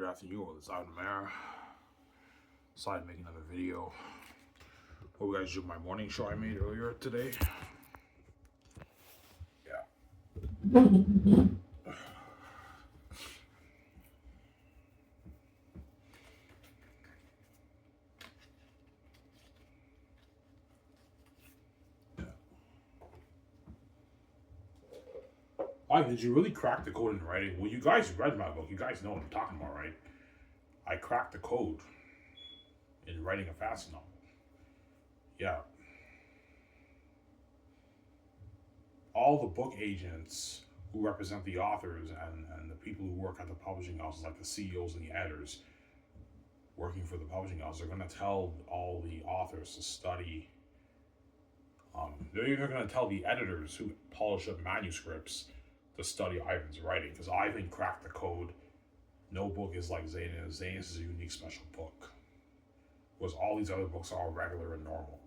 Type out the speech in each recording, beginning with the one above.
Good afternoon, this is Omara. Decided to make another video. Hope you guys enjoyed my morning show I made earlier today. Yeah. Why did you really crack the code in writing? Well, you guys read my book. You guys know what I'm talking about, right? I cracked the code in writing a fast novel. Yeah. All the book agents who represent the authors and the people who work at the publishing houses, like the CEOs and the editors working for the publishing house, are going to tell all the authors to study. They're even going to tell the editors who polish up manuscripts to study Ivan's writing, because Ivan cracked the code. No book is like Zane's. Zane's is a unique, special book. Whereas all these other books are regular and normal.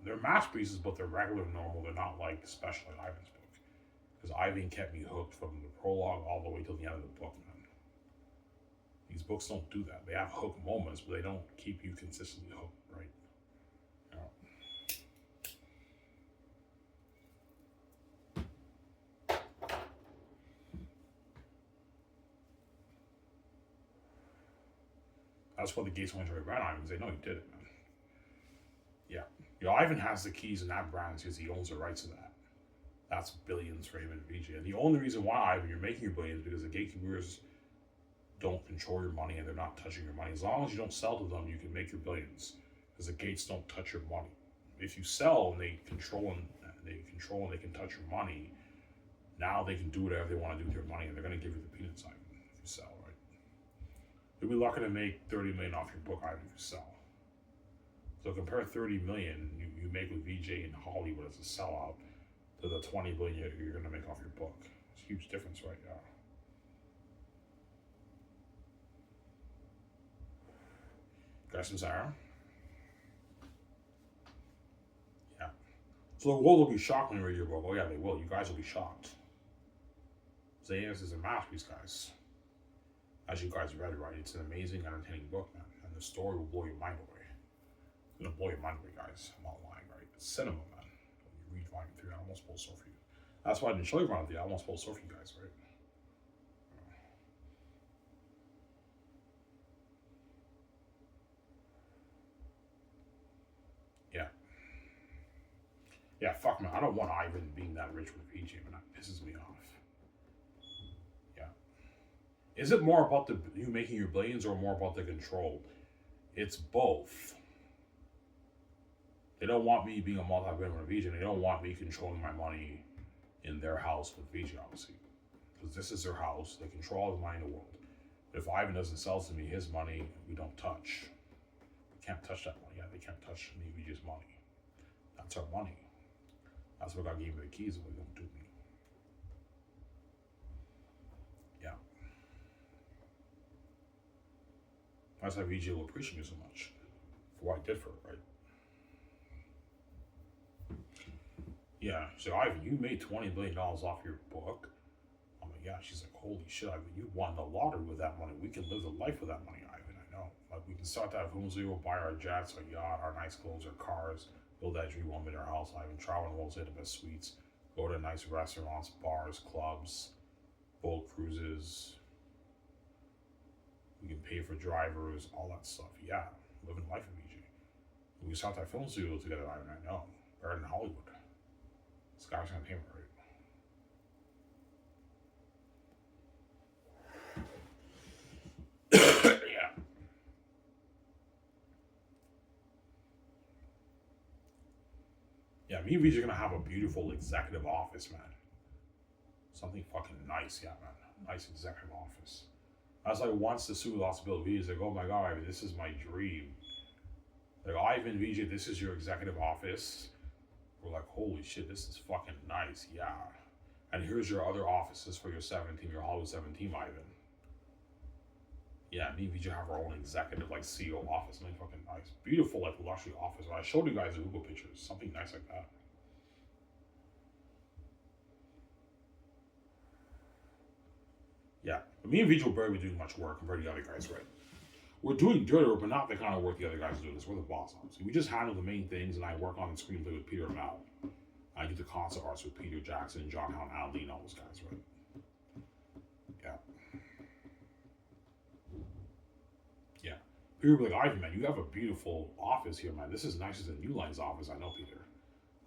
They're masterpieces, but they're regular and normal. They're not like special like Ivan's book. Because Ivan kept me hooked from the prologue all the way till the end of the book, man. These books don't do that. They have hook moments, but they don't keep you consistently hooked, right? You know? That's what the Gates went to brand Ivan. They know he did it, man. Yeah. Ivan has the keys in that brand because he owns the rights to that. That's billions for him and VJ. And the only reason why, Ivan, you're making your billions is because the gatekeepers don't control your money and they're not touching your money. As long as you don't sell to them, you can make your billions because the gates don't touch your money. If you sell and they control and they can touch your money, now they can do whatever they want to do with your money, and they're going to give you the peanuts, Ivan, if you sell, right? You'll be lucky to make $30 million off your book, Ivan, if you sell. So compare $30 million you make with VJ in Hollywood as a sellout to the $20 billion you're going to make off your book. It's a huge difference, right? Yeah. Guys from Sarah? Yeah. So the world will be shocked when you read your book. Oh yeah, they will. You guys will be shocked. Zayanis is a masterpiece, guys. As you guys read, right? It's an amazing, entertaining book, man. And the story will blow your mind away. It's going to blow your mind away, guys. I'm not lying, right? It's cinema, man. When you read Volume 3, I almost pulled sore for you. That's why I didn't show you Volume 3. I almost pulled sore for you guys, right? Yeah. Yeah, fuck, man. I don't want Ivan being that rich with PJ, man. That pisses me off. Yeah. Is it more about you making your billions or more about the control? It's both. They don't want me being a multi-billionaire with VJ. They don't want me controlling my money in their house with VJ, obviously. Because this is their house. They control all the money in the world. But if Ivan doesn't sell to me his money, we don't touch. We can't touch that money. Yeah, they can't touch me, VJ's money. That's our money. That's what God gave me the keys, but they don't do me. Yeah. That's why VJ will appreciate me so much for what I did for her, right? Yeah, so Ivan, you made $20 billion off your book. I'm like, yeah, she's like, holy shit, Ivan, you won the lottery with that money. We can live the life with that money, Ivan, I know. Like, we can start to have homes, we will buy our jets, our yacht, our nice clothes, our cars, build that dream home in our house, Ivan, travel the world, stay at the best suites, go to nice restaurants, bars, clubs, boat cruises. We can pay for drivers, all that stuff. Yeah, living life with VJ. We can start that film studio together, Ivan, I know. Better than Hollywood. Sky's gonna pay me, right? Yeah. Yeah, me and VJ are gonna have a beautiful executive office, man. Something fucking nice, yeah, man. Nice executive office. I was like, once the suit lost ability, he's like, oh my god, Ivan, this is my dream. Like, Ivan, VJ, this is your executive office. We're like, holy shit, this is fucking nice, yeah. And here's your other offices for your 17, your Hollywood 17, Ivan. Yeah, me and VJ have our own executive, like, CEO office, something fucking nice. Beautiful, like, luxury office. I showed you guys the Google pictures, something nice like that. Yeah, Me and Vijay will barely doing much work compared to the other guys, right? We're doing dirty work, but not the kind of work the other guys are doing. This we're the boss, obviously. We just handle the main things, and I work on the screenplay with Peter and Mal. I do the concept arts with Peter Jackson, John Hound, Ali, and all those guys, right? Yeah. Yeah. Peter will be like, Ivan, man, you have a beautiful office here, man. This is nicer than New Line's office. I know, Peter.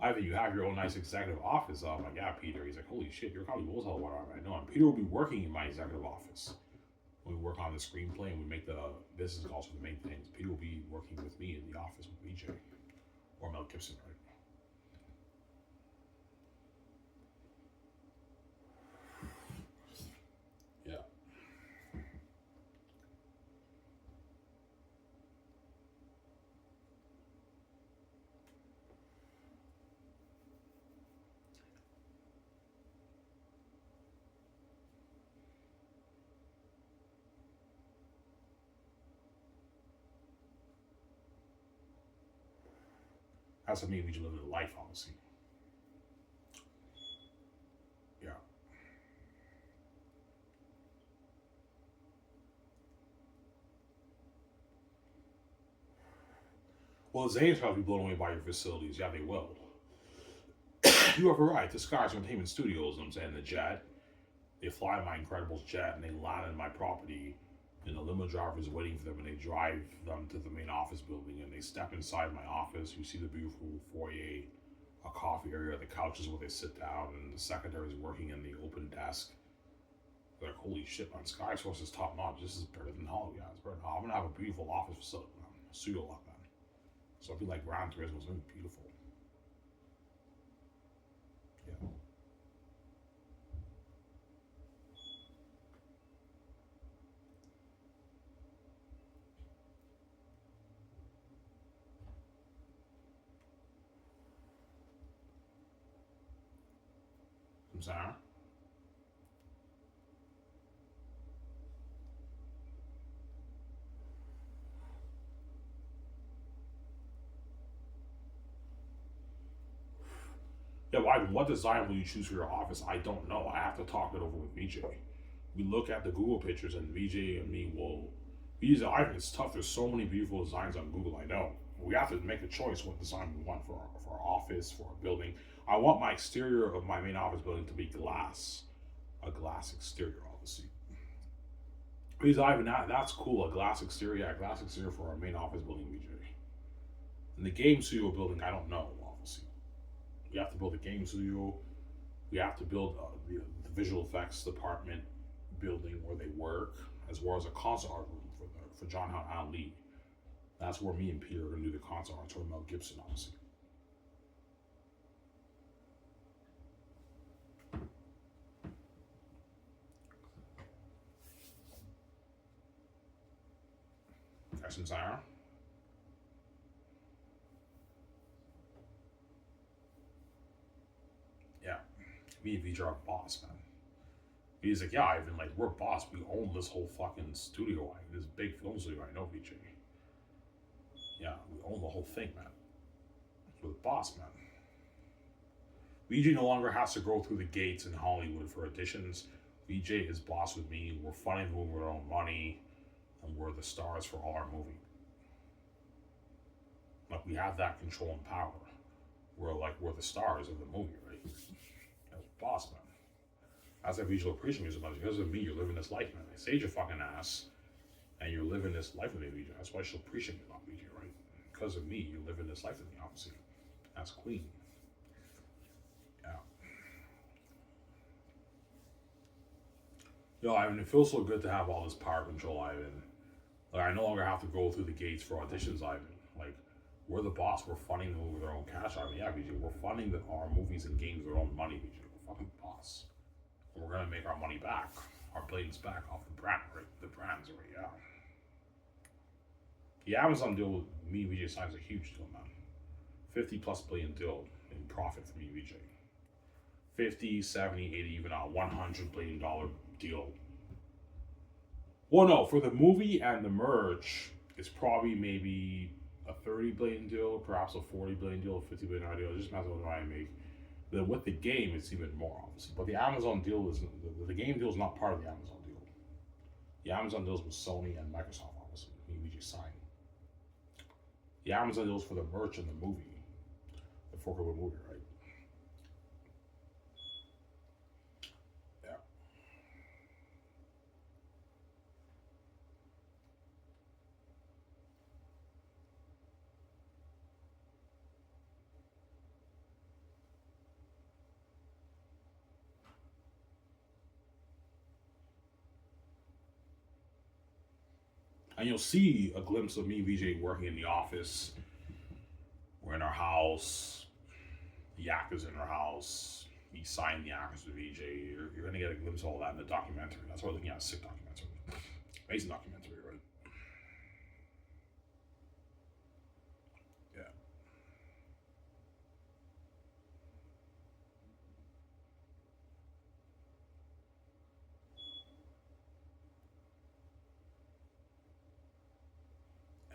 Ivan, you have your own nice executive office. I'm like, yeah, Peter. He's like, holy shit, you're probably will tell what I know. And Peter will be working in my executive office. We work on the screenplay and we make the business calls for the main things. Peter will be working with me in the office with BJ or Mel Gibson, right? Yeah. That's what me and BJ live in life, obviously. Yeah. Well, the Zane's probably blown away by your facilities. Yeah, they will. You have a right. The Skies Entertainment Studios, I'm saying, the jet. They fly my Incredibles jet and they land in my property. And the limo driver is waiting for them and they drive them to the main office building and they step inside my office. You see the beautiful foyer, a coffee area, the couches where they sit down, and the secretary is working in the open desk. They're like, holy shit, man, Sky Source is top notch. This is better than Hollywood. Yeah, it's better than Hollywood. I'm gonna have a beautiful office facility, man. A studio lot, man. So it'll be like Gran Turismo. It's gonna be beautiful. Yeah. I'm sorry. Yeah, why? What design will you choose for your office? I don't know. I have to talk it over with VJ. We look at the Google pictures, and VJ and me will. These Ivan, it's tough. There's so many beautiful designs on Google. I know. We have to make a choice what design we want for our office, for our building. I want my exterior of my main office building to be glass, a glass exterior, obviously. Because Ivan, that's cool. A glass exterior, yeah, a glass exterior for our main office building, VJ. And the game studio building, I don't know, obviously. We have to build a game studio. We have to build the visual effects department building where they work, as well as a concert art room for John Hunt and Lee. That's where me and Peter are going to do the concert art for Mel Gibson, obviously. Got Sarah? Yeah. Me and VJ are boss, man. He's like, yeah, Ivan, like, we're boss. We own this whole fucking studio, this big film studio. I know, VJ. Yeah, we own the whole thing, man. We're the boss, man. VJ no longer has to go through the gates in Hollywood for auditions. VJ is boss with me. We're funding the movie with our own money, and we're the stars for all our movie. Like, we have that control and power. We're the stars of the movie, right? As boss, man. That's why VJ appreciate me so much. Because of me, you're living this life, man. I saved your fucking ass, and you're living this life with me, VJ. That's why she'll appreciate me a lot, VJ, right? Because of me, you're living this life with me, obviously. As queen. Yeah. Yo, I mean, it feels so good to have all this power control, Ivan. Like, I no longer have to go through the gates for auditions, Ivan. Like, we're the boss. We're funding the movie with our own cash, Ivan. Yeah, VJ. We're funding our movies and games with our own money, VJ. We're fucking the boss. And we're gonna make our money back, our billions back off the brand, right? The brands, right? Yeah. The Amazon deal with me, VJ signs a huge deal, man. 50 plus billion deal in profit for me, VJ. 50, 70, 80, even a $100 billion deal. Well, no, for the movie and the merch, it's probably maybe a 30 billion deal, perhaps a 40 billion deal, a 50 billion deal. It just depends on what I make. Then with the game, it's even more, obviously. But the Amazon deal is the game deal is not part of the Amazon deal. Yeah, Amazon deals with Sony and Microsoft, obviously. We just sign. Yeah, Amazon deals for the merch in the movie, the Forklift movie, right? Yeah. And you'll see a glimpse of me, VJ, working in the office. We're in our house. The actors in our house. We signed the actors with VJ. You're going to get a glimpse of all that in the documentary. That's why we're looking at a sick documentary. Amazing documentary, right? Yeah.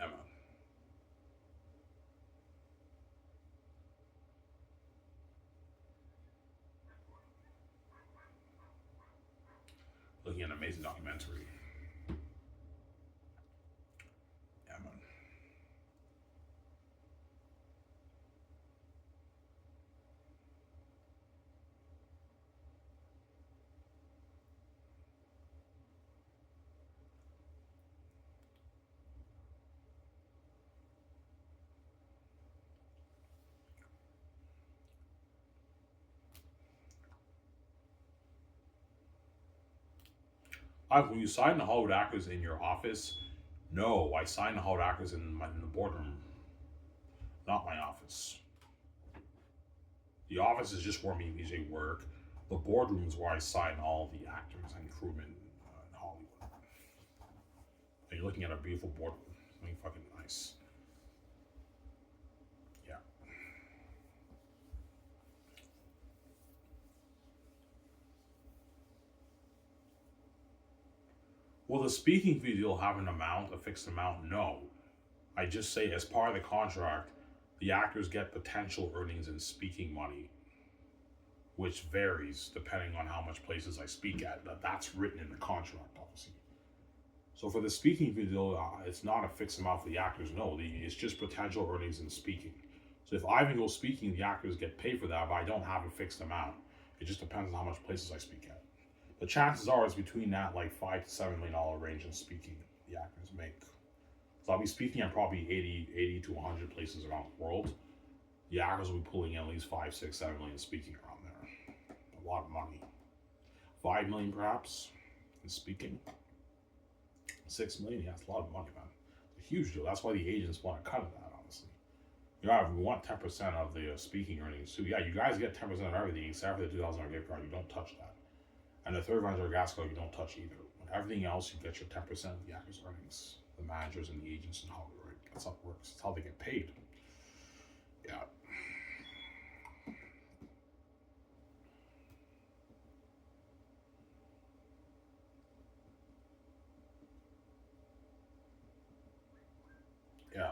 Emma. Looking at an amazing documentary. Emma. When you sign the Hollywood actors in your office, no, I sign the Hollywood actors in the boardroom, not my office. The office is just where me and VJ work. The boardroom is where I sign all the actors and crewmen in Hollywood. And you're looking at a beautiful boardroom. Something fucking nice. Yeah. Will the speaking fee deal have an amount, a fixed amount? No. I just say as part of the contract, the actors get potential earnings in speaking money, which varies depending on how much places I speak at. That's written in the contract, obviously. So for the speaking fee deal, it's not a fixed amount for the actors. No, it's just potential earnings in speaking. So if Ivan goes speaking, the actors get paid for that, but I don't have a fixed amount. It just depends on how much places I speak at. The chances are it's between that like $5 to $7 million range in speaking the actors make. So I'll be speaking at probably 80 to 100 places around the world. The actors will be pulling in at least 5, 6, 7 million speaking around there. A lot of money. 5 million perhaps in speaking. 6 million, yeah, it's a lot of money, man. It's a huge deal. That's why the agents want to cut of that, honestly. Yeah, we want 10% of the speaking earnings too. Yeah, you guys get 10% of everything except for the $2,000 gift card. You don't touch that. And the $35 gas card you don't touch either. But everything else, you get your 10% of the actors' earnings. The managers and the agents in Hollywood, right? That's how it works. That's how they get paid. Yeah. Yeah.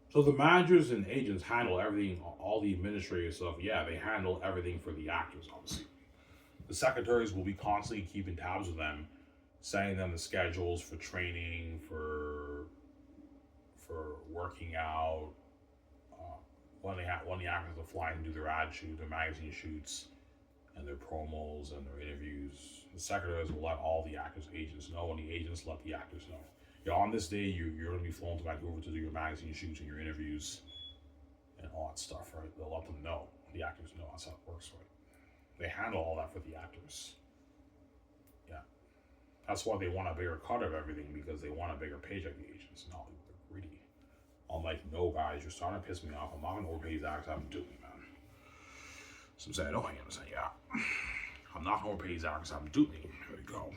So the managers and agents handle everything, all the administrative stuff. Yeah, they handle everything for the actors, obviously. The secretaries will be constantly keeping tabs with them, sending them the schedules for training, for working out, when the actors are flying to do their ad shoot, their magazine shoots, and their promos and their interviews. The secretaries will let all the actors' agents know, and the agents let the actors know. Yeah, on this day, you're going to be flown to Vancouver to do your magazine shoots and your interviews and all that stuff, right? They'll let them know. The actors know. That's how it works, right? They handle all that for the actors. Yeah. That's why they want a bigger cut of everything because they want a bigger paycheck, the agents. And all they're greedy. I'm like, no, guys, you're starting to piss me off. I'm not going to overpay these actors. I'm doing it, man. So I'm saying, oh, I'm saying, yeah. I'm not going to overpay these actors. I'm doing it. Here we go.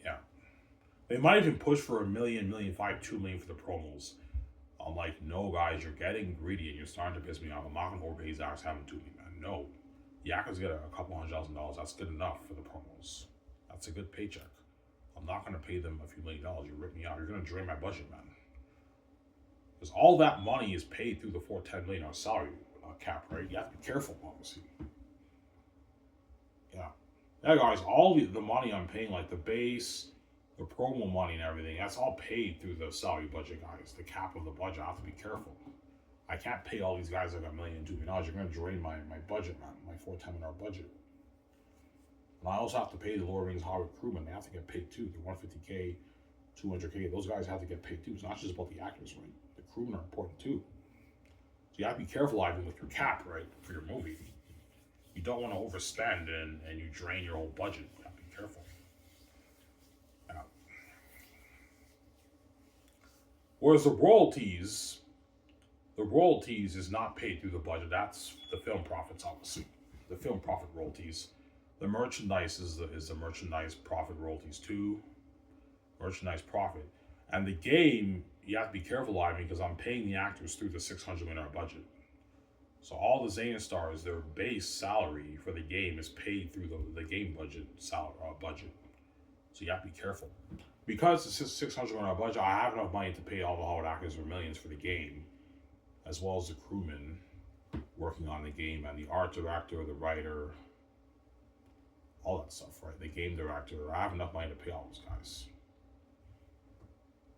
Yeah. They might even push for $1 million, $1.5 million, $2 million for the promos. I'm like, no, guys, you're getting greedy and you're starting to piss me off. I'm not going to overpay these actors. Having to me, man. No. The actors get a couple $100,000. That's good enough for the promos. That's a good paycheck. I'm not going to pay them a few $1 million. You rip me out. You're going to drain my budget, man. Because all that money is paid through the 410 million salary cap, right? You have to be careful, obviously. Yeah. Yeah, guys, all the money I'm paying, like the base, the promo money and everything, that's all paid through the salary budget, guys. The cap of the budget. I have to be careful. I can't pay all these guys like $1 million, $2 million. You're going to drain my budget, man, my 410 million budget. And I also have to pay the lower rings Howard crewmen. They have to get paid too. The 150K, 200K, those guys have to get paid too. It's not just about the actors, right? The crewmen are important too. So you have to be careful, Ivan, with your cap, right, for your movie. You don't want to overspend and you drain your whole budget. You have to be careful. Yeah. Whereas the royalties is not paid through the budget. That's the film profits, obviously. The film profit royalties. The merchandise is the merchandise profit royalties too. Merchandise profit. And the game, you have to be careful, Ivan, because I'm paying the actors through the $600 million budget. So all the Xena stars, their base salary for the game is paid through the game budget. So you have to be careful. Because it's just $600 million budget, I have enough money to pay all the Hollywood actors for millions for the game, as well as the crewmen working on the game and the art director, the writer, all that stuff, right? The game director. I have enough money to pay all those guys.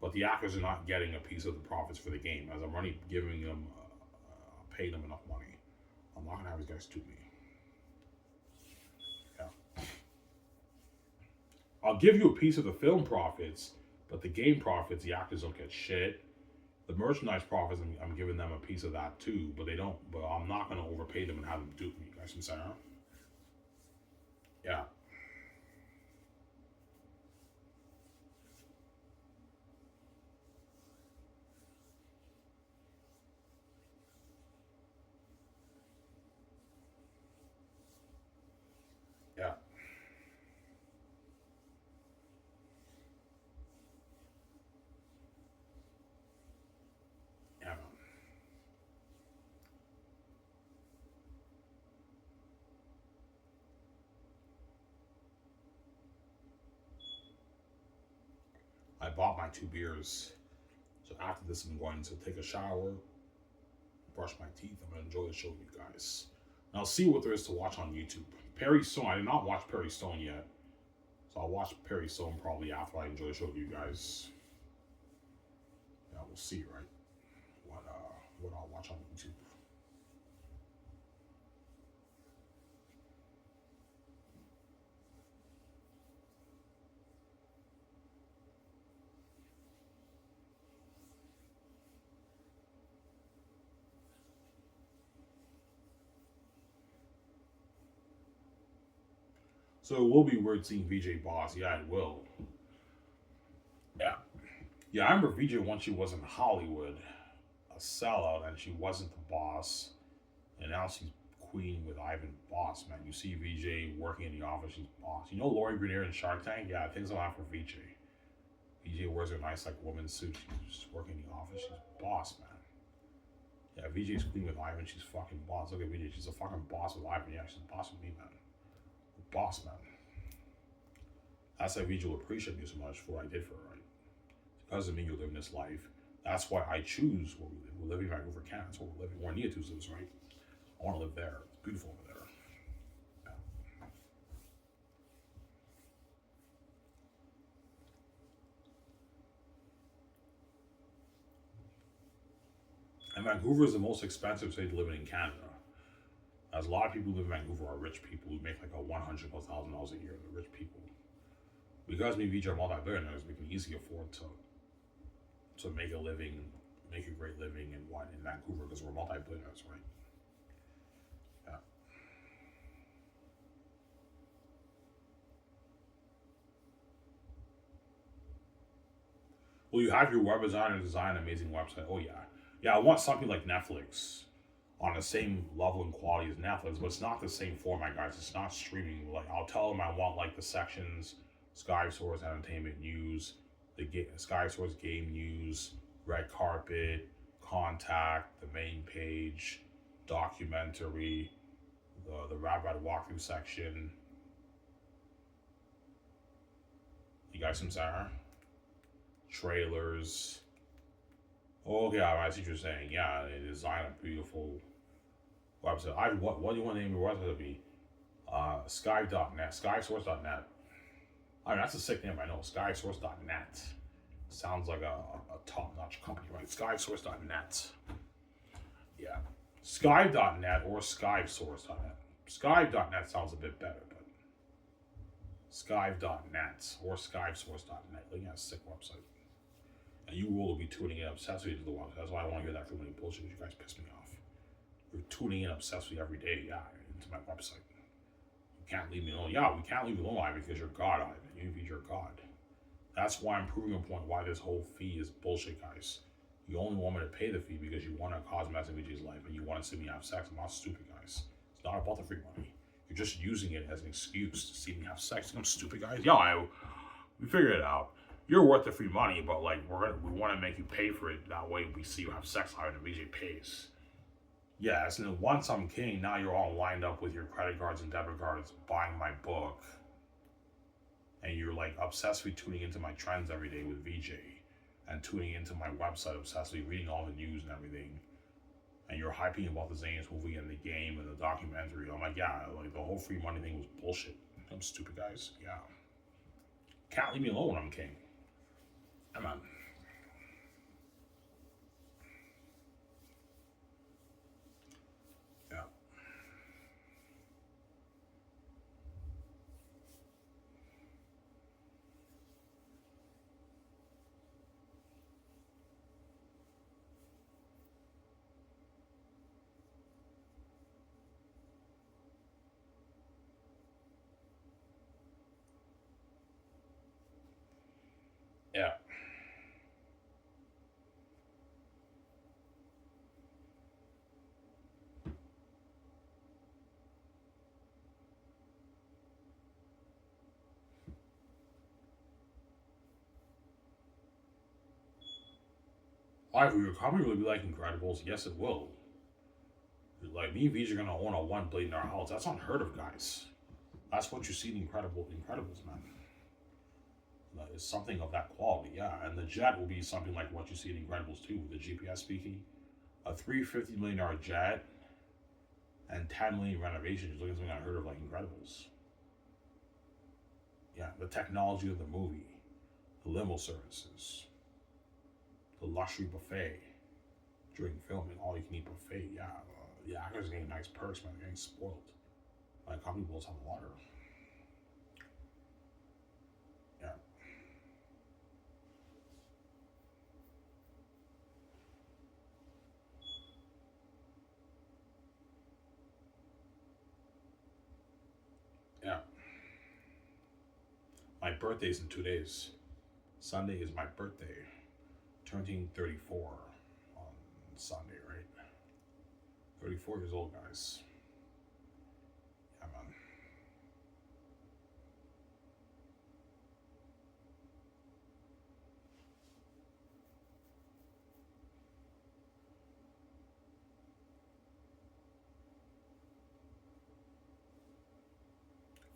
But the actors are not getting a piece of the profits for the game, as I'm already giving them, paying them enough money. I'm not gonna have these guys to me. Yeah. I'll give you a piece of the film profits, but the game profits, the actors don't get shit. The merchandise profits, I'm giving them a piece of that too, but they don't. But I'm not gonna overpay them and have them dupe me. You guys can say, huh? Yeah. Yeah. Yeah, man. I bought my 2 beers. So after this, I'm going to take a shower, brush my teeth. I'm gonna enjoy the show with you guys. And I'll see what there is to watch on YouTube. Perry Stone. I did not watch Perry Stone yet, so I'll watch Perry Stone probably after I enjoy the show with you guys. Yeah, we'll see, right? What I'll watch on YouTube. So it will be weird seeing VJ Boss. Yeah, it will. Yeah. Yeah, I remember VJ once she was in Hollywood, a sellout, and she wasn't the boss. And now she's queen with Ivan Boss, man. You see VJ working in the office, she's boss. You know Lori Greiner in Shark Tank? Yeah, things will happen for VJ. VJ wears a nice like woman's suit. She's just working in the office. She's boss, man. Yeah, VJ's queen with Ivan. She's fucking boss. Look at VJ. She's a fucking boss with Ivan. Yeah, she's a boss with me, man. Boss, man. That's why VJ will appreciate me so much for what I did for her, right? Because of me, you're living this life. That's why I choose where we live. We're living right over Canada. That's where we're living. Where Neatus lives, right? I want to live there. It's beautiful over there. Yeah. And Vancouver is the most expensive city to live in Canada. As a lot of people who live in Vancouver are rich people who make like a $100,000 a year. They're rich people. Because me and VJ are multi-billionaires, we can easily afford to make a living, make a great living in Vancouver because we're multi-billionaires, right? Yeah. Well, you have your web designer design an amazing website. Oh yeah, yeah. I want something like Netflix on the same level and quality as Netflix, but it's not the same format, guys. It's not streaming. Like I'll tell them I want like the sections: Sky Source Entertainment News, Sky Source Game News, Red Carpet, Contact, the main page, documentary, the Rabbi walkthrough section. You guys some Sarah? Trailers. Oh, okay, I see what you're saying. Yeah, they design a beautiful website. What do you want to name your website to be? Skype.net, skysource.net. I mean, that's a sick name, I know. Skysource.net. Sounds like a top notch company, right? Skysource.net. Yeah. Skype.net or Skysource.net. Skype.net sounds a bit better, but Skype.net or Skysource.net. Like, yeah, sick website. And you will be tuning in obsessively to the one. That's why I want to hear that from any bullshit. You guys piss me off. You're tuning in obsessively every day, yeah, into my website. You can't leave me alone. Yeah, we can't leave you alone, Ivan, because you're God, Ivan. You're God. That's why I'm proving a point why this whole fee is bullshit, guys. You only want me to pay the fee because you want to cause mess in VJ's life and you want to see me have sex. I'm not stupid, guys. It's not about the free money. You're just using it as an excuse to see me have sex. I'm stupid, guys. Yeah, we figured it out. You're worth the free money, but like we want to make you pay for it. That way we see you have sex higher than VJ pays. Yes, and then once I'm king, now you're all lined up with your credit cards and debit cards buying my book. And you're like obsessively tuning into my trends every day with VJ and tuning into my website obsessively, reading all the news and everything. And you're hyping about the Zane's movie and the game and the documentary. I'm like, yeah, like the whole free money thing was bullshit. I'm stupid, guys. Yeah. Can't leave me alone when I'm king. Come on. Yeah. Yeah. Live, will your comedy really be like Incredibles? Yes, it will. Like me and VJ are gonna own a $1 billion house. That's unheard of, guys. That's what you see in Incredibles, man. It's something of that quality, yeah. And the jet will be something like what you see in Incredibles too, with the GPS speaking. A $350 million jet and 10 million renovations. You're looking at something unheard of like Incredibles. Yeah, the technology of the movie, the limo services, the luxury buffet during filming, all you can eat buffet. Yeah, the actors are getting nice perks, man. They're getting spoiled. Like how many bulls have water? Yeah, yeah. My birthday's in 2 days. Sunday is my birthday. Turning 34 on Sunday, right? 34 years old, guys. Yeah, man.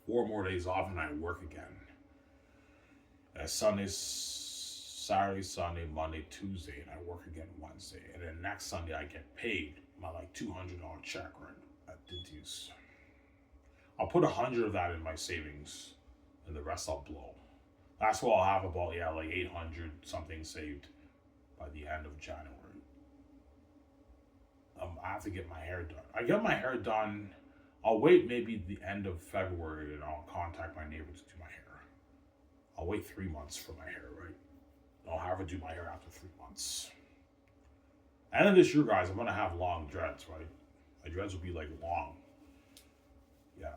4 more days off and I work again. Sunday, Saturday, Sunday, Monday, Tuesday, and I work again Wednesday. And then next Sunday I get paid my like $200 check, right? At Dinty's. I'll put 100 of that in my savings, and the rest I'll blow. That's what I'll have about like 800 something saved by the end of January. I have to get my hair done. I get my hair done. I'll wait maybe the end of February and I'll contact my neighbor to do my hair. I'll wait 3 months for my hair, right? I'll have her do my hair after 3 months. And then this year, guys, I'm gonna have long dreads, right? My dreads will be like long. Yeah.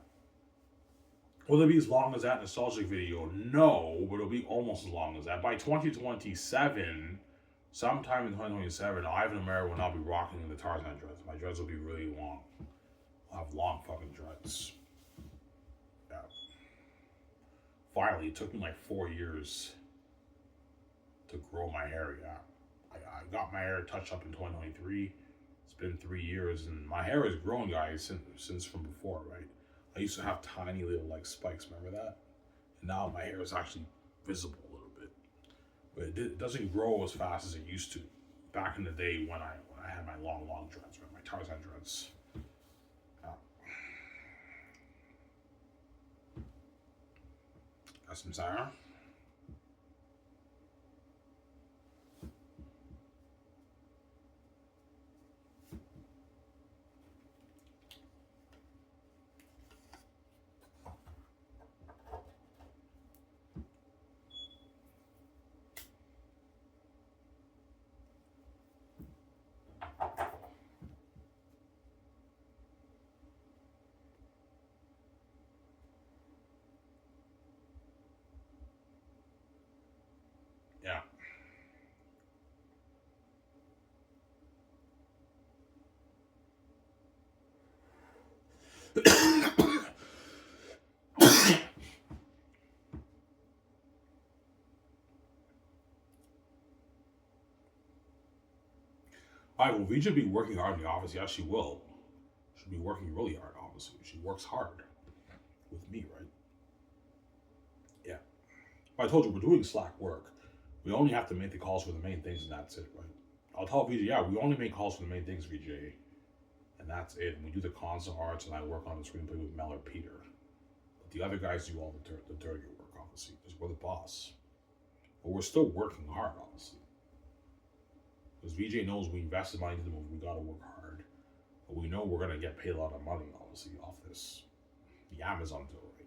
Will it be as long as that nostalgic video? No, but it'll be almost as long as that. By 2027, sometime in 2027, Ivan Omara will not be rocking the Tarzan dreads. My dreads will be really long. I'll have long fucking dreads. Yeah. Finally, it took me like 4 years to grow my hair. Yeah. I got my hair touched up in 2023. It's been 3 years, and my hair has grown, guys, since from before, right? I used to have tiny little like spikes, remember that? And now my hair is actually visible a little bit. But it doesn't grow as fast as it used to back in the day when I had my long dreads, right? My Tarzan dreads. Uh, got some Sarah. Yeah. All right, well, V should be working hard in the office. Yeah, she will. She'll be working really hard, obviously. She works hard with me, right? Yeah. I told you, we're doing slack work. We only have to make the calls for the main things, and that's it, right? I'll tell VJ, yeah, we only make calls for the main things, VJ. And that's it. And we do the console arts, and I work on the screenplay with Mel or Peter. But the other guys do all the dirty work, obviously, because we're the boss. But we're still working hard, obviously. Because VJ knows we invested money into the movie, we gotta work hard. But we know we're gonna get paid a lot of money, obviously, off this. The Amazon deal, right?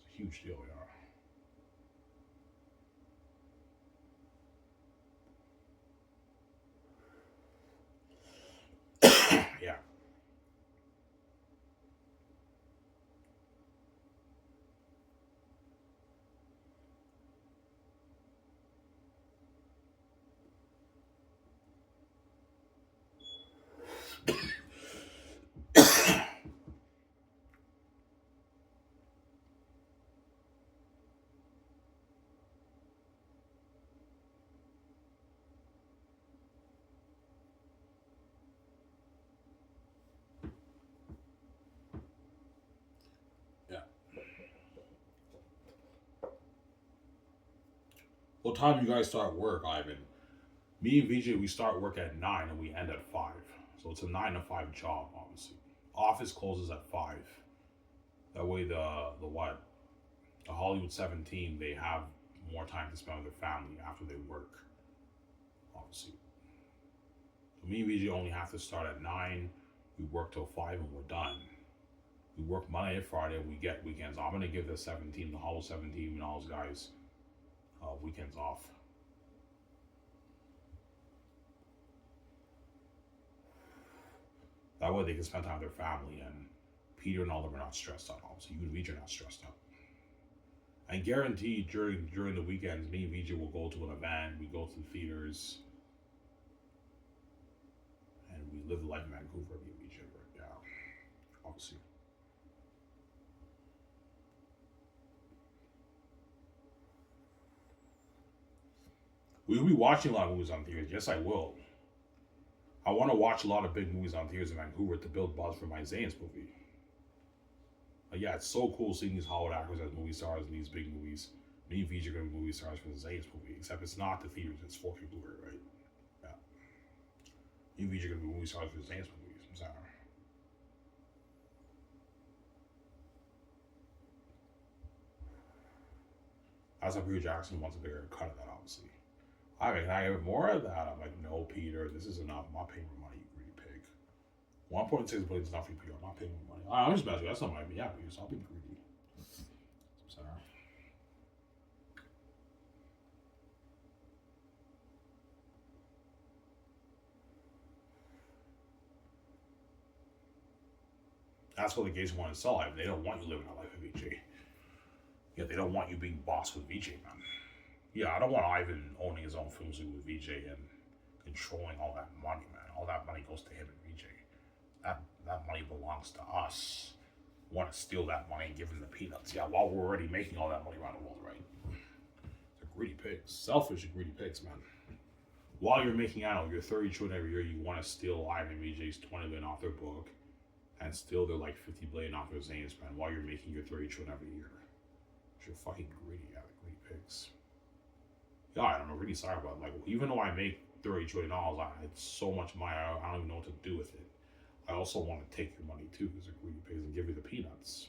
It's a huge deal, yeah. Yeah. Yeah. What time you guys start work, Ivan? Me and VJ, we start work at 9 and we end at 5. So it's a 9 to 5 job, obviously. Office closes at 5. That way, the what? The Hollywood 17, they have more time to spend with their family after they work, obviously. So me and VJ only have to start at 9. We work till 5 and we're done. We work Monday to Friday. We get weekends. I'm going to give the 17, the Hollow 17, and all those guys weekends off. That way they can spend time with their family, and Peter and all of them are not stressed out. Obviously, you and VJ are not stressed out. I guarantee during the weekends, me and VJ will go to an event. We go to the theaters, and we live the life in Vancouver. Me and VJ, yeah, obviously. We'll be watching a lot of movies on theaters. Yes, I will. I want to watch a lot of big movies on theaters in Vancouver to build buzz for my Zane's movie. But yeah, it's so cool seeing these Hollywood actors as movie stars in these big movies. Me and VJ are going to be movie stars for the Zane's movie, except it's not the theaters, it's 4K Blu-ray, right? Yeah. Me and VJ are going to be movie stars for the Zane's movies. I'm sorry. That's why Peter Jackson wants a bigger cut of that, obviously. I mean, can I have more of that? I'm like, no, Peter, this is enough. I'm not paying more money, you greedy pig. 1.6 billion is not for Peter. I'm not paying more money. I'm just messing with you. That's not my yeah, Peter, so I'll be greedy. I'm sorry. That's what the gays want to sell. I mean, they don't want you living a life of VJ. Yeah, they don't want you being boss with VJ, man. Yeah, I don't want Ivan owning his own film studio with VJ and controlling all that money, man. All that money goes to him and VJ. That money belongs to us. We want to steal that money and give him the peanuts. Yeah, while we're already making all that money around the world, right? They're greedy pigs. Selfish and greedy pigs, man. While you're making, I don't know, your 30 children every year, you want to steal Ivan and VJ's 20 billion off their book and steal their like 50 billion off their Zane spend while you're making your 30 children every year. You're fucking greedy, yeah, the greedy pigs. Yeah, I'm really sorry about it. Like, even though I make $30 trillion. It's so much money. I don't even know what to do with it. I also want to take your money too, because they're greedy pigs and give you the peanuts.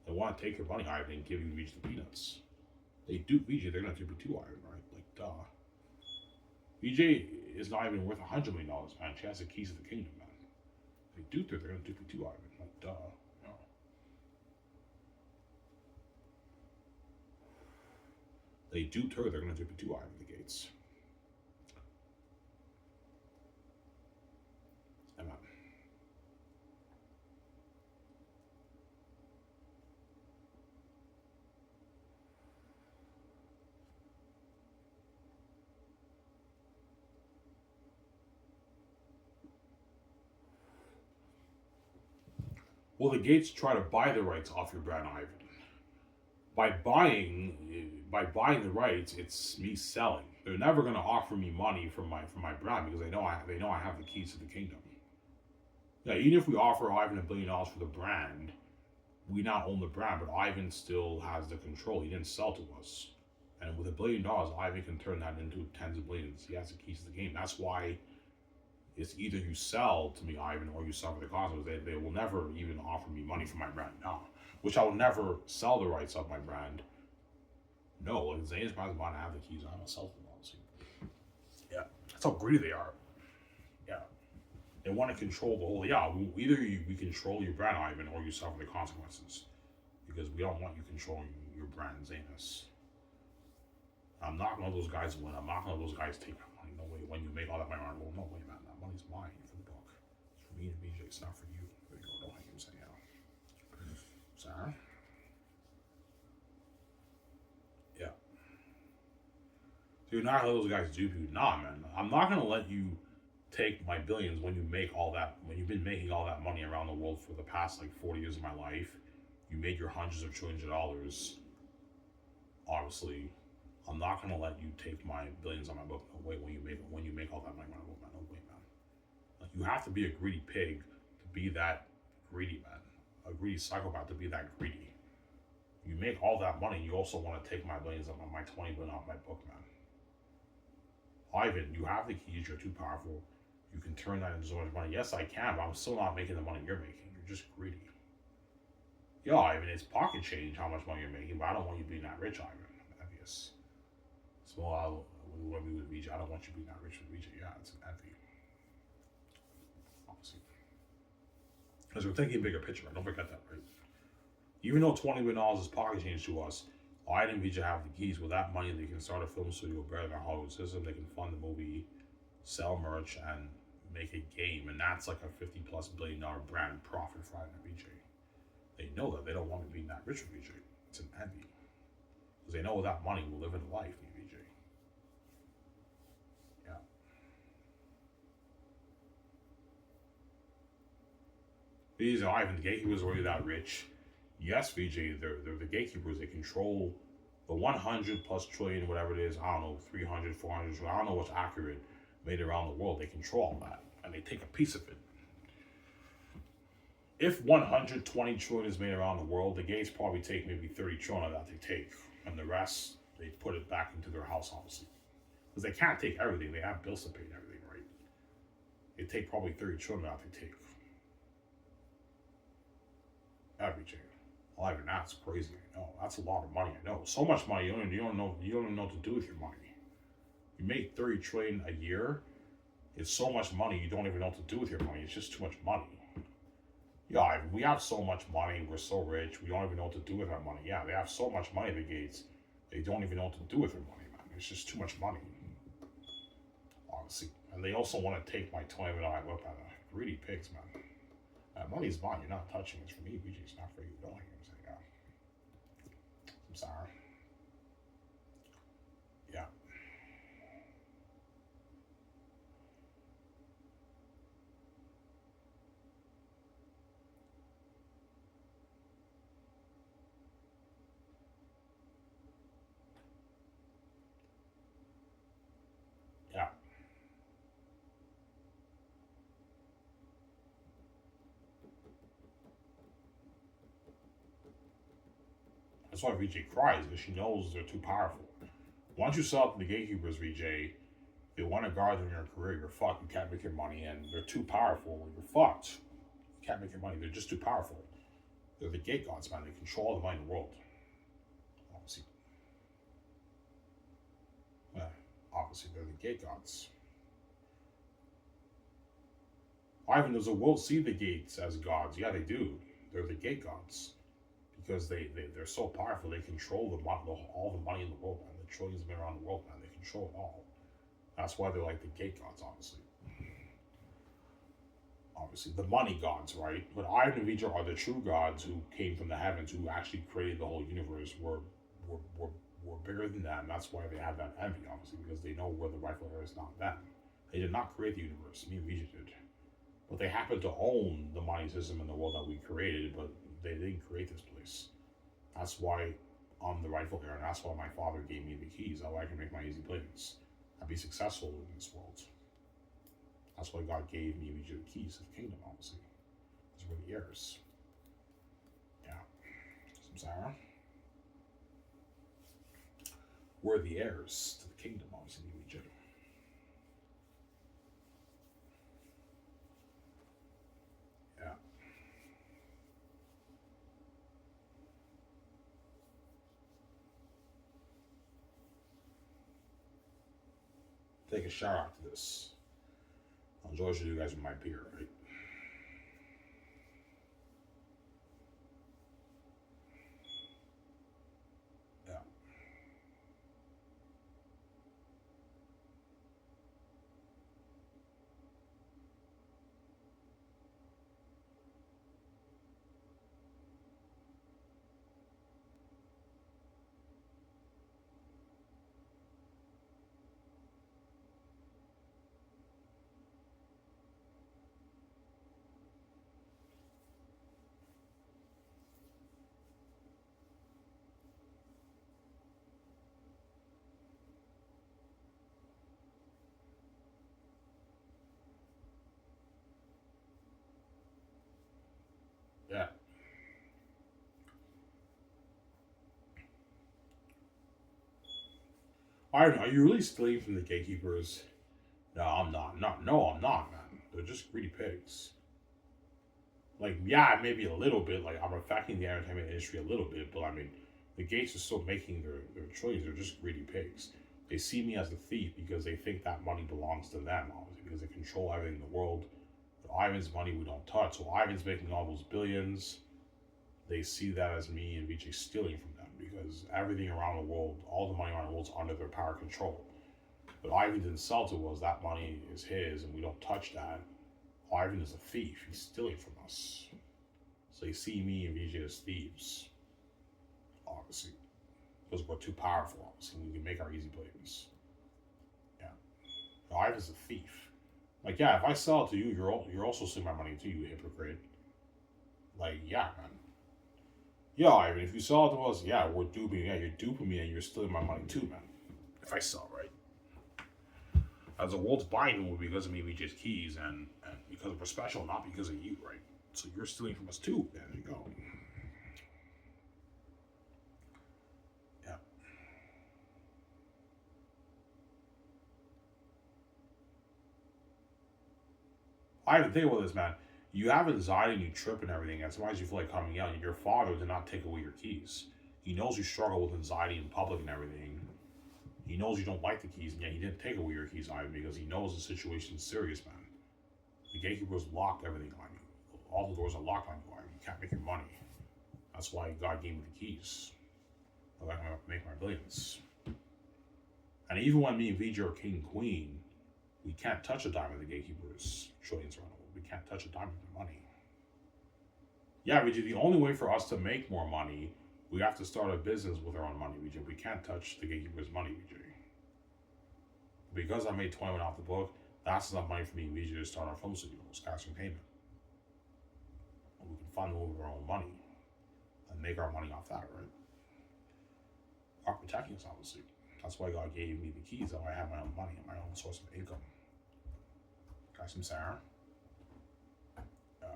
They want to take your money, Ivan, and give you the peanuts. They do VJ. They're gonna do it too, Ivan, right? Like, duh. VJ is not even worth $100 million, man. She has the keys to the kingdom, man. They do they're gonna do it too, Ivan. Like, duh. No. They do they're gonna do it too, Ivan. The gates. Amen. Well, the gates try to buy the rights off your brand, Ivan. By buying the rights, it's me selling. They're never going to offer me money from my brand, because they know I have the keys to the kingdom. Yeah, even if we offer Ivan $1 billion for the brand, we now own the brand, but Ivan still has the control. He didn't sell to us, and with $1 billion, Ivan can turn that into tens of billions. He has the keys to the game. That's why it's either you sell to me, Ivan, or you suffer the consequences. They will never even offer me money for my brand. No. Which I will never sell the rights of my brand. No, like Zane's brand's about to have the keys. I'm gonna sell them, obviously. Yeah. That's how greedy they are. Yeah. They want to control the whole. Yeah, either we control your brand, Ivan, or you suffer the consequences. Because we don't want you controlling your brand, Zanus. I'm not gonna let those guys win. I'm not gonna let those guys take my money. No way. When you make all that money, well, no way, man. That money's mine for the book. It's for me and BJ. It's not for you. There you go. Don't hang him saying out. Sarah? Yeah. So you're not gonna let those guys dupe you. Nah, man. I'm not gonna let you take my billions when you make all that, when you've been making all that money around the world for the past like 40 years of my life. You made your hundreds of trillions of dollars. Obviously, I'm not gonna let you take my billions on my book. No way. When you make all that money on my book, man. No way, man. Like, you have to be a greedy pig to be that greedy, man. A greedy psychopath to be that greedy. You make all that money, you also want to take my billions on my 20 billion off my book, man. Ivan, you have the keys. You're too powerful. You can turn that into so much money. Yes, I can, but I'm still not making the money you're making. You're just greedy. Yeah, Ivan, it's pocket change how much money you're making, but I don't want you being that rich, Ivan. I'm envious. So when we with VJ, I don't want you being that rich with VJ. Yeah, it's an envy. Obviously. Because we're thinking bigger picture, right? Don't forget that, right? Even though $20 billion is pocket change to us, Ivan and VJ have the keys. With that money, they can start a film studio better than Hollywood system. They can fund the movie, sell merch, and make a game. And that's like a $50+ billion brand profit for Ivan and VJ. They know that. They don't want to be that rich with VJ. It's an envy. Because they know with that money, we'll live in life, VJ. Yeah. These are Ivan, the gatekeepers are already that rich. Yes, VJ, they're the gatekeepers. They control the 100+ trillion, whatever it is. I don't know, 300, 400 trillion. I don't know what's accurate, made around the world. They control all that, and they take a piece of it. If 120 trillion is made around the world, the gates probably take maybe 30 trillion of that they take, and the rest they put it back into their house, obviously, because they can't take everything. They have bills to pay and everything, right? They take probably 30 trillion of that they take. Everything. Well, even that's crazy. I know that's a lot of money. I know so much money. You don't even know what to do with your money. You make 30 trillion a year. It's so much money. You don't even know what to do with your money. It's just too much money. Yeah, we have so much money. We're so rich. We don't even know what to do with our money. Yeah, they have so much money. The gates. They don't even know what to do with their money, man. It's just too much money. Honestly, and they also want to take my $20 million whip out of greedy pigs, man. Money's mine. You're not touching it. It's for me, BJ. It's not for you. Don't hang him. Say, yeah. I'm sorry. Yeah. Yeah. That's why VJ cries, because she knows they're too powerful. Once you sell out to the gatekeepers, VJ, They want to guard in your career. You're fucked. You can't make your money, and they're too powerful. You're fucked. You can't make your money. They're just too powerful. They're the gate gods, man. They control all the money in the world. Obviously, yeah, obviously they're the gate gods. Ivan, does the world see the gates as gods? Yeah, they do. They're the gate gods because they're so powerful. They control all the money in the world, man. The trillions of men around the world, man. They control it all. That's why they're like the gate gods, obviously. Obviously, the money gods, right? But Ivan and Vijay are the true gods who came from the heavens, who actually created the whole universe. Were, were, were bigger than them. That's why they have that envy, obviously, because they know where the rightful heir is, not them. They did not create the universe. Me and Vijay did. But they happen to own the money system in the world that we created, but they didn't create this place. That's why I'm the rightful heir, and that's why my father gave me the keys. That way I can make my easy plans and be successful in this world. That's why God gave me the keys of the kingdom, obviously. Because we're the heirs. Yeah. Some Sarah. We're the heirs to the kingdom, obviously, Egypt. Yeah. Take a shower after this. I'll enjoy you guys with my beer, right? Yeah. Yeah. Are you really stealing from the gatekeepers? No, I'm not. No, I'm not, man. They're just greedy pigs. Like, yeah, maybe a little bit. Like, I'm affecting the entertainment industry a little bit, but I mean, the gates are still making their choice. They're just greedy pigs. They see me as the thief because they think that money belongs to them, obviously, because they control everything in the world. But Ivan's money we don't touch. So Ivan's making all those billions. They see that as me and Vijay stealing from them because everything around the world, all the money around the world is under their power control. But Ivan didn't sell to us. That money is his, and we don't touch that. Ivan is a thief. He's stealing from us. So they see me and Vijay as thieves, obviously, because we're too powerful. Obviously, we can make our easy plays. Yeah, Ivan's a thief. Like, yeah, if I sell it to you, you're also stealing my money too, you hypocrite. Like, yeah, man. Yeah, Ivan, if you sell it to us, yeah, we're duping. Yeah, you're duping me, and you're stealing my money too, man. If I sell, right? As the world's buying it because of me, Vijay's keys, and because we're special, not because of you, right? So you're stealing from us too. There you go. Yeah. I have to think about this, man. You have anxiety and you trip and everything, and sometimes you feel like coming out. Your father did not take away your keys. He knows you struggle with anxiety in public and everything. He knows you don't like the keys, and yet he didn't take away your keys either because he knows the situation's serious, man. The gatekeepers locked everything on you. All the doors are locked on you. You can't make your money. That's why God gave me the keys. I'm gonna make my billions. And even when me and Vijay are king and queen, we can't touch a dime of the gatekeepers' trillions around the world. We can't touch a dime of their money. Yeah, Vijay, the only way for us to make more money, we have to start a business with our own money, Vijay. We can't touch the gatekeepers' money, Vijay. Because I made 21 off the book, that's enough money for me and Vijay to start our film studio, Sky's Entertainment. And we can fund it with our own money and make our money off that, right? Are protecting us, obviously. That's why God gave me the keys, so I have my own money and my own source of income. Got some Sarah? Yeah.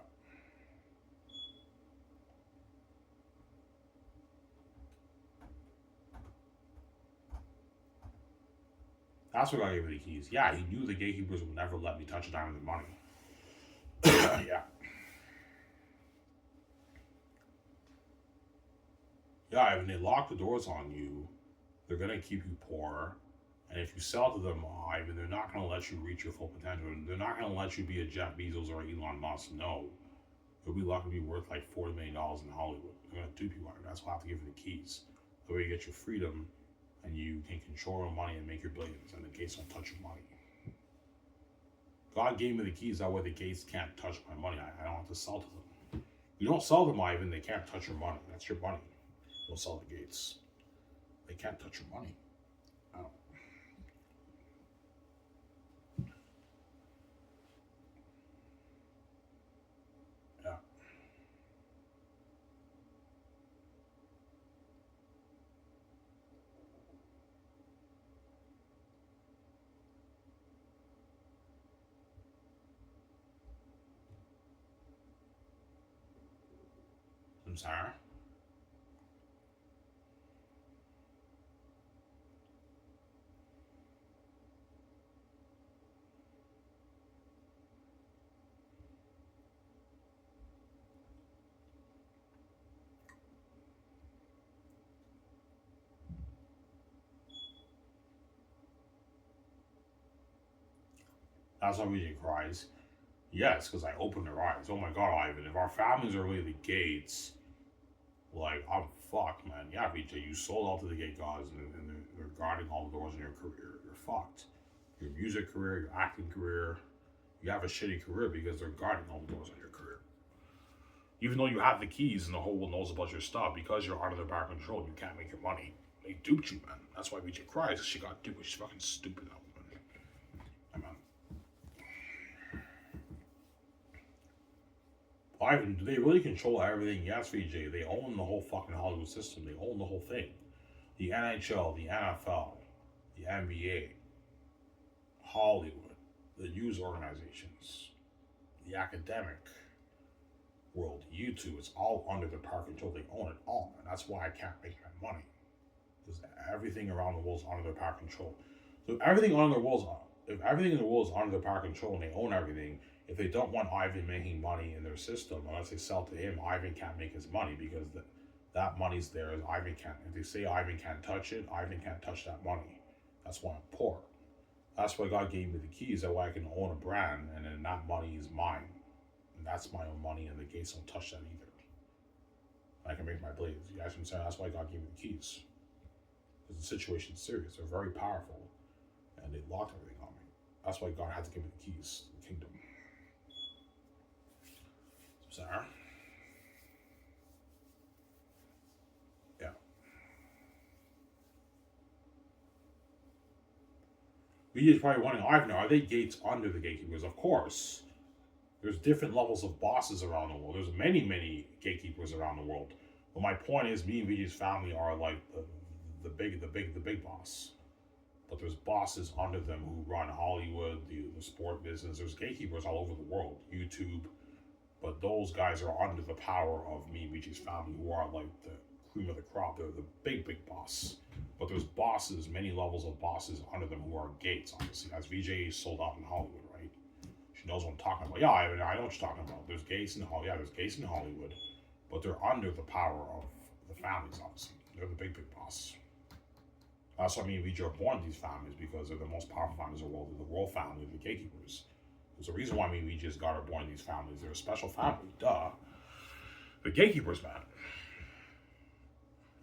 That's what God gave me the keys. Yeah, he knew the gatekeepers would never let me touch a dime of their money. Yeah. Yeah, Ivan, they lock the doors on you. They're going to keep you poor. And if you sell to them, Ivan, they're not going to let you reach your full potential. They're not going to let you be a Jeff Bezos or Elon Musk. No. You'll be lucky to be worth like $40 million in Hollywood. They're going to dupe you on it. That's why I have to give you the keys. The way you get your freedom and you can control your money and make your billions. And the gates don't touch your money. God gave me the keys. That way the gates can't touch my money. I don't have to sell to them. You don't sell them, Ivan, they can't touch your money. That's your money. Don't sell the gates. They can't touch your money. I don't. Yeah. I'm sorry. That's why Vijay cries. Yes, because I opened their eyes. Oh my God, Ivan, if our families are really the gates, like, I'm fucked, man. Yeah, Vijay, you sold out to the gate gods and they're guarding all the doors in your career. You're fucked. Your music career, your acting career, you have a shitty career because they're guarding all the doors on your career. Even though you have the keys and the whole world knows about your stuff, because you're out of their power control, you can't make your money. They duped you, man. That's why Vijay cries. She got duped. She's fucking stupid, that woman. Ivan, do they really control everything? Yes, VJ. They own the whole fucking Hollywood system. They own the whole thing. The NHL, the NFL, the NBA, Hollywood, the news organizations, the academic world, YouTube, it's all under their power control. They own it all, and that's why I can't make my money. Because everything around the world is under their power control. So if everything in the world is under their power control and they own everything, if they don't want Ivan making money in their system, unless they sell to him, Ivan can't make his money because that money's there. Ivan can't. If they say Ivan can't touch it, Ivan can't touch that money. That's why I'm poor. That's why God gave me the keys. That way I can own a brand, and then that money is mine, and that's my own money, and the gates don't touch that either. I can make my blades. You guys know what I'm saying? That's why God gave me the keys. Because the situation's serious. They're very powerful, and they locked everything on me. That's why God had to give me the keys to the kingdom. Sarah? Yeah. Media's probably wondering, Ivan, are they gates under the gatekeepers? Of course. There's different levels of bosses around the world. There's many, many gatekeepers around the world. But my point is, me and Vijay's family are like the big boss. But there's bosses under them who run Hollywood, the sport business. There's gatekeepers all over the world. YouTube. But those guys are under the power of me and Vijay's family, who are like the cream of the crop. They're the big boss. But there's bosses, many levels of bosses under them who are gates, obviously. As Vijay is sold out in Hollywood, right? She knows what I'm talking about. Yeah, I know what you're talking about. There's gates in Hollywood. Yeah, there's gates in Hollywood. But they're under the power of the families, obviously. They're the big boss. That's why me and Vijay are born in these families, because they're the most powerful families in the world. They're the royal family, the gatekeepers. There's a reason why me and Vijay just got are born in these families. They're a special family. Duh. The gatekeepers, man.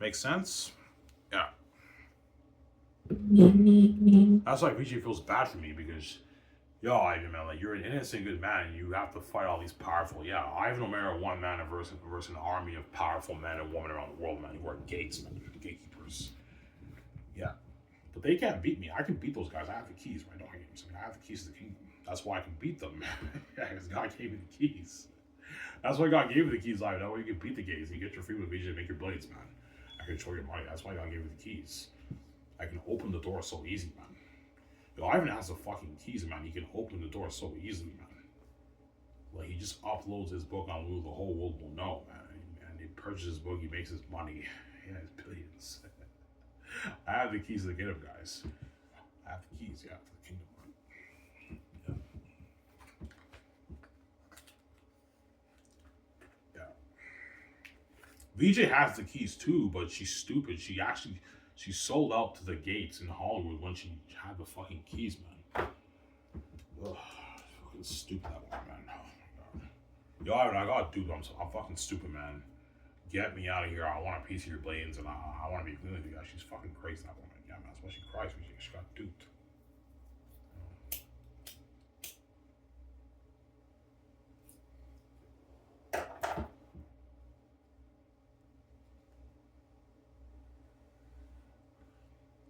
Makes sense? Yeah. That's why Vijay feels bad for me, because, yo, Ivan, man, like, you're an innocent good man, and you have to fight all these powerful. Yeah, Ivan Omara, one man versus an army of powerful men and women around the world, man, who are gates, man, the gatekeepers. Yeah. But they can't beat me. I can beat those guys. I have the keys, right? Don't hate me. I have the keys to the kingdom. That's why I can beat them. Yeah, because God gave me the keys. That's why God gave me the keys, Ivan. That way you can beat the gates. You get your freedom with Vijay and make your blades, man. I can control your money. That's why God gave me the keys. I can open the door so easy, man. Yo, Ivan has the fucking keys, man. He can open the door so easily, man. Like, he just uploads his book on Lulu. The whole world will know, man. And he purchases his book. He makes his money. He has billions. I have the keys to the kingdom, guys. I have the keys, yeah, to the kingdom, right? Yeah. VJ has the keys too, but she's stupid. She sold out to the gates in Hollywood when she had the fucking keys, man. Ugh, fucking stupid that one, man. Oh my god. Yo, I got dude. I'm fucking stupid, man. Get me out of here. I want a piece of your blades, and I want to be clean with you guys. She's fucking crazy, that woman. Yeah, man. That's why she cries. She got duped.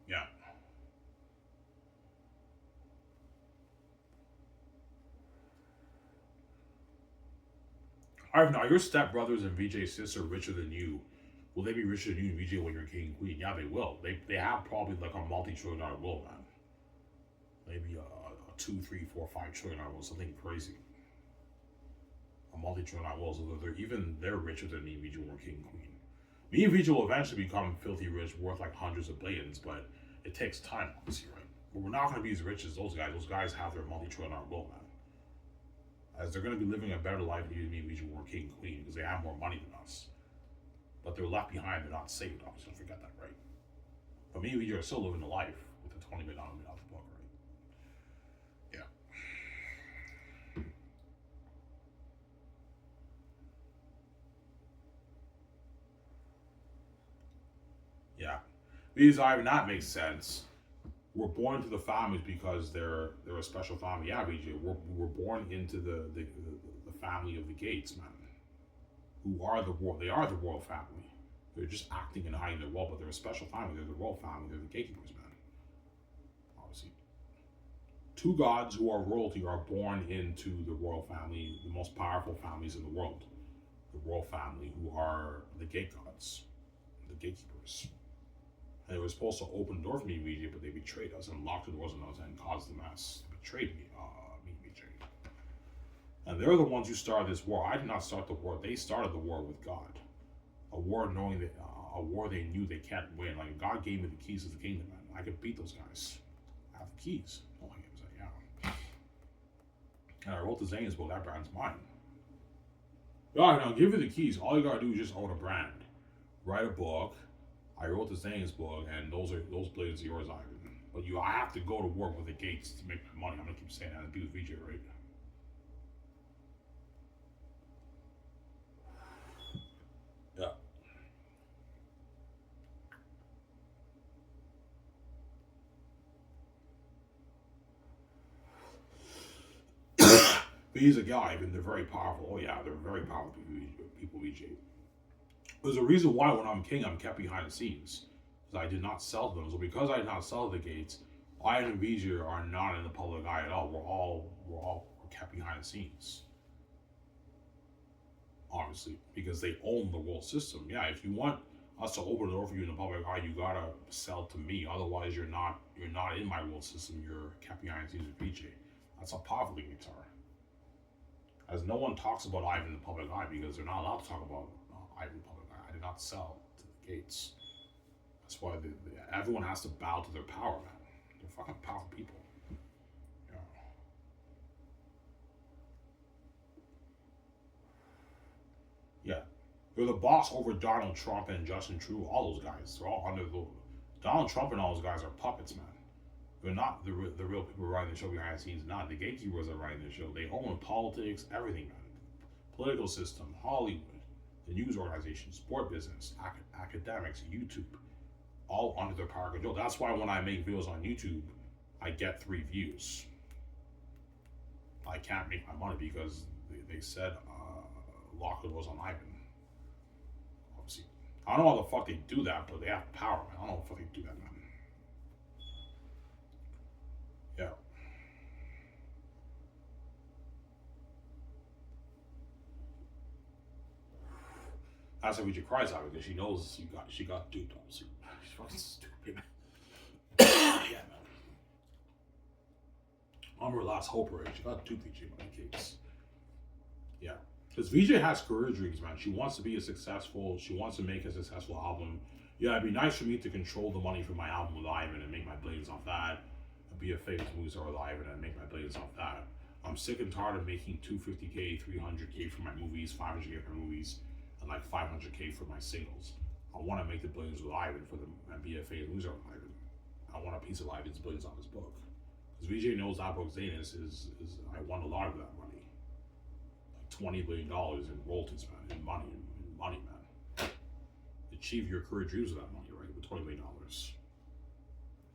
Yeah. Alright, now your stepbrothers and VJ's sister are richer than you. Will they be richer than you and VJ when you're king and queen? Yeah, they will. They have probably like a multi-trillion-dollar will, man. Maybe a 2, 3, 4, 5 trillion dollar will, something crazy. A multi-trillion-dollar will, so they're richer than me and VJ when we're king and queen. Me and VJ will eventually become filthy rich, worth like hundreds of billions, but it takes time, obviously, right? But we're not going to be as rich as those guys. Those guys have their multi-trillion-dollar will, man. As they're going to be living a better life than you and me, we should work king and queen because they have more money than us. But they're left behind, they're not saved. Obviously, don't forget that, right? But me and VJ are still living the life with the $20 million out the book, right? Yeah. Yeah. Because Ivan, that makes sense. We're born into the families because they're a special family. Yeah, VJ, we're born into the family of the Gates, man. Who are the royal? They are the royal family. They're just acting and hiding their role, but they're a special family. They're the royal family. They're the gatekeepers, man. Obviously, two gods who are royalty are born into the royal family, the most powerful families in the world. The royal family, who are the gate gods, the gatekeepers. And they were supposed to open the door for me and VJ, but they betrayed us and locked the doors on us and caused the mess. They betrayed me, me and VJ. And they're the ones who started this war. I did not start the war. They started the war with God. A war knowing that a war they knew they can't win. Like God gave me the keys to the kingdom, man. I could beat those guys. I have the keys. Oh, I was like, yeah. And I wrote the Zane's book. That brand's mine. God, now give you the keys. All you gotta do is just own a brand. Write a book. I wrote the Zane's book, and those blades are yours, Ivan. But I have to go to work with the gates to make my money. I'm gonna keep saying that and be with VJ, right? Yeah. But he's a guy, and they're very powerful. Oh yeah, they're very powerful people, VJ. There's a reason why when I'm king, I'm kept behind the scenes. Because I did not sell them. So because I did not sell the gates, I and VJ are not in the public eye at all. We're kept behind the scenes. Obviously, because they own the world system. Yeah, if you want us to open the door for you in the public eye, you gotta sell to me. Otherwise, you're not in my world system. You're kept behind the scenes with VJ. That's how powerful the gates are. As no one talks about Ivan in the public eye because they're not allowed to talk about Ivan in the public eye. I did not sell to the gates. That's why everyone has to bow to their power, man. They're fucking powerful people. Yeah. Yeah. They're the boss over Donald Trump and Justin Trudeau, all those guys. They're all under the. Donald Trump and all those guys are puppets, man. They're not the real people running the show behind the scenes. Not the gatekeepers are running the show. They own politics, everything, man. Political system, Hollywood, the news organization, sport business, academics, YouTube, all under their power control. That's why when I make videos on YouTube, I get 3 views. I can't make my money because they said lock the doors on Ivan. Obviously, I don't know how the fuck they do that, but they have power, man. I don't know how the fuck they do that, man. Yeah. That's why we should cry out because she knows she got duped. Obviously, she's fucking stupid. Yeah, man. I'm her last hope, right? She got duped, VJ, by the case. Yeah, because VJ has career dreams, man. She wants to be she wants to make a successful album. Yeah, it'd be nice for me to control the money for my album with Ivan and make my blades off that. be a famous movie star with Ivan and make my billions off that. I'm sick and tired of making 250K, 300K for my movies, 500K for my movies, and like 500K for my singles. I want to make the billions with Ivan for them and be a famous movie star with Ivan. I want a piece of Ivan's billions on his book. Because VJ knows that book's name is I won a lot of that money. Like $20 billion in royalties, man, in money, man. Achieve your career dreams with that money, right? With $20 million.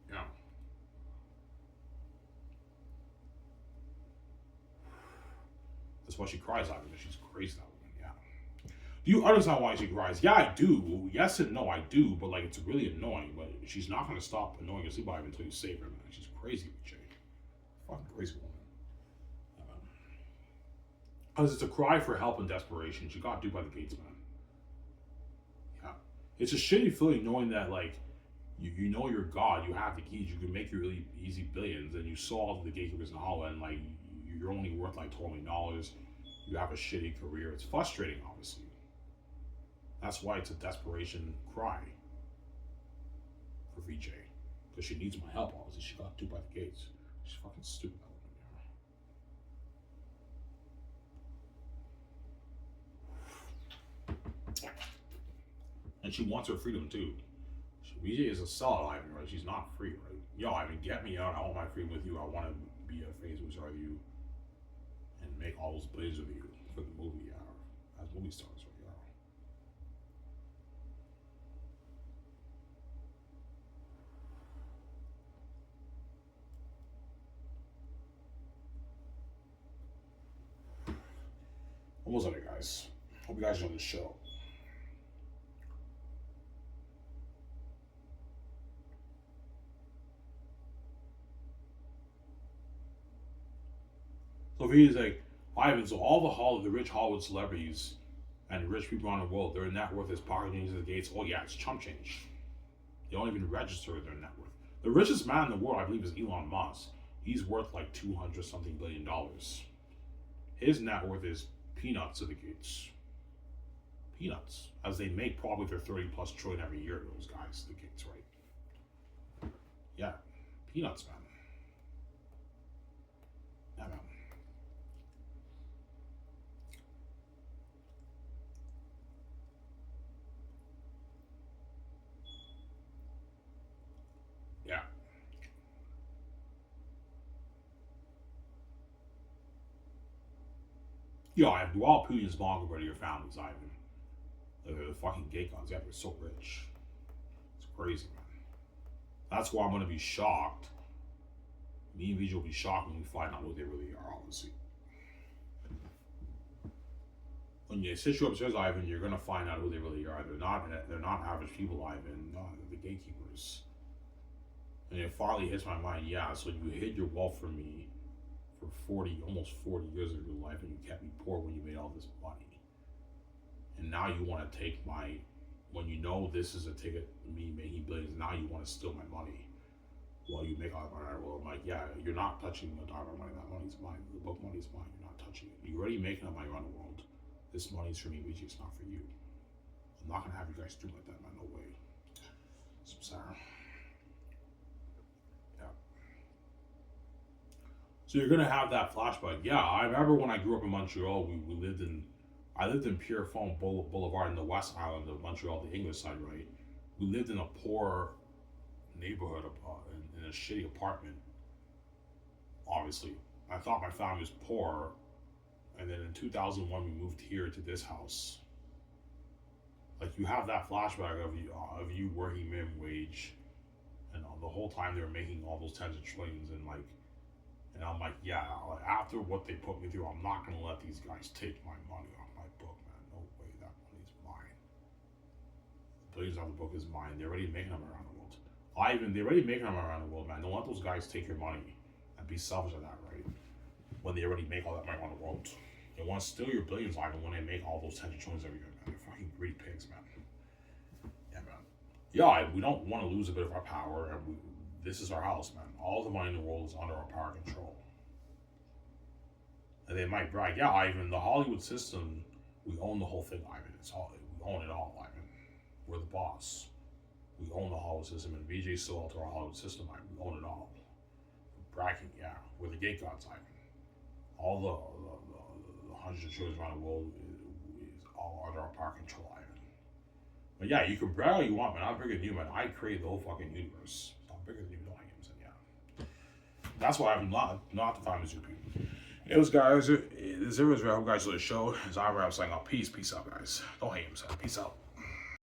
Yeah. That's why she cries out because she's crazy, that woman. Yeah. Do you understand why she cries? Yeah, I do. Yes and no, I do. But like, it's really annoying. But she's not gonna stop annoying your sleep Ivan until you save her, man. She's crazy, Jay. Fucking crazy woman. Because it's a cry for help and desperation. She got duped by the gates, man. Yeah. It's a shitty feeling knowing that, like, you know you're God, you have the keys, you can make your really easy billions, and you solve the gatekeepers in Hollow, and, like, you're only worth, like, $12 million. You have a shitty career. It's frustrating, obviously. That's why it's a desperation cry for VJ. Because she needs my help, obviously. She got duped by the gates. She's fucking stupid. And she wants her freedom too. VJ is a sellout, Ivan, right? She's not free, right? Yo, Ivan, get me out. I want my freedom with you. I want to be a phase with you and make all those plays with you for the movie, as movie stars, right? Almost at it, guys. Hope you guys enjoy the show. So he's like, Ivan, so all the rich Hollywood celebrities and rich people around the world, their net worth is pocketing into the gates. Oh yeah, it's chump change. They don't even register their net worth. The richest man in the world, I believe, is Elon Musk. He's worth like 200 something billion dollars. His net worth is peanuts to the gates. Peanuts. As they make probably their 30 plus trillion every year, those guys, the gates, right? Yeah. Peanuts, man. Yeah, man. Yeah. Yo, I have dual Putin's long compared to your families, Ivan. The fucking gay guns, yeah, they're so rich. It's crazy, man. That's why I'm gonna be shocked. Me and VJ will be shocked when we find out who they really are, obviously. When they sit you upstairs, Ivan, you're gonna find out who they really are. They're not average people, Ivan. No, they're the gatekeepers. And it finally hits my mind, yeah, so you hid your wealth from me for almost 40 years of your life, and you kept me poor when you made all this money. And now you want to take when you know this is a ticket to me making billions, now you want to steal my money while you make all the money. Well, I'm like, yeah, you're not touching the dollar money. That money's mine. The book money's mine. You're not touching it. You're already making up money around the world. This money's for me, VJ. It's not for you. I'm not gonna have you guys do like that, man. No way. So sorry. Yeah. So you're gonna have that flashback. Yeah, I remember when I grew up in Montreal. I lived in Pierrefonds Boulevard in the West Island of Montreal, the English side, right? We lived in a poor neighborhood, in a shitty apartment. Obviously, I thought my family was poor, and then in 2001 we moved here to this house. Like, you have that flashback of you working minimum wage, and the whole time they were making all those tens of trillions, and I'm like, yeah, like, after what they put me through, I'm not gonna let these guys take my money off my book, man. No way, that money's mine. The billions on the book is mine. They're already making them around the world. They're already making them around the world, man. Don't let those guys take your money and be selfish of that, right? When they already make all that money around the world. They want to steal your billions, Ivan, when they make all those tens of trillions every year, man. They're fucking greedy pigs, man. Yeah, man. Yeah, we don't want to lose a bit of our power, and this is our house, man. All the money in the world is under our power control. And they might brag, yeah, Ivan, the Hollywood system, we own the whole thing, Ivan. We own it all, Ivan. We're the boss. We own the Hollywood system, and VJ's still out to our Hollywood system, Ivan. We own it all. bracket, yeah, where the gate gods are. All the hundreds of shows around the world is all under our control, Ivan. But yeah, you can brag all you want, man. I'm bigger than you, man. I created the whole fucking universe. So I'm bigger than you, know I am, so yeah. That's why I'm not the famous people. It was guys. This is where I hope you guys enjoy the show. As I wrap saying out, peace out, guys. Don't hate him, son. Peace out.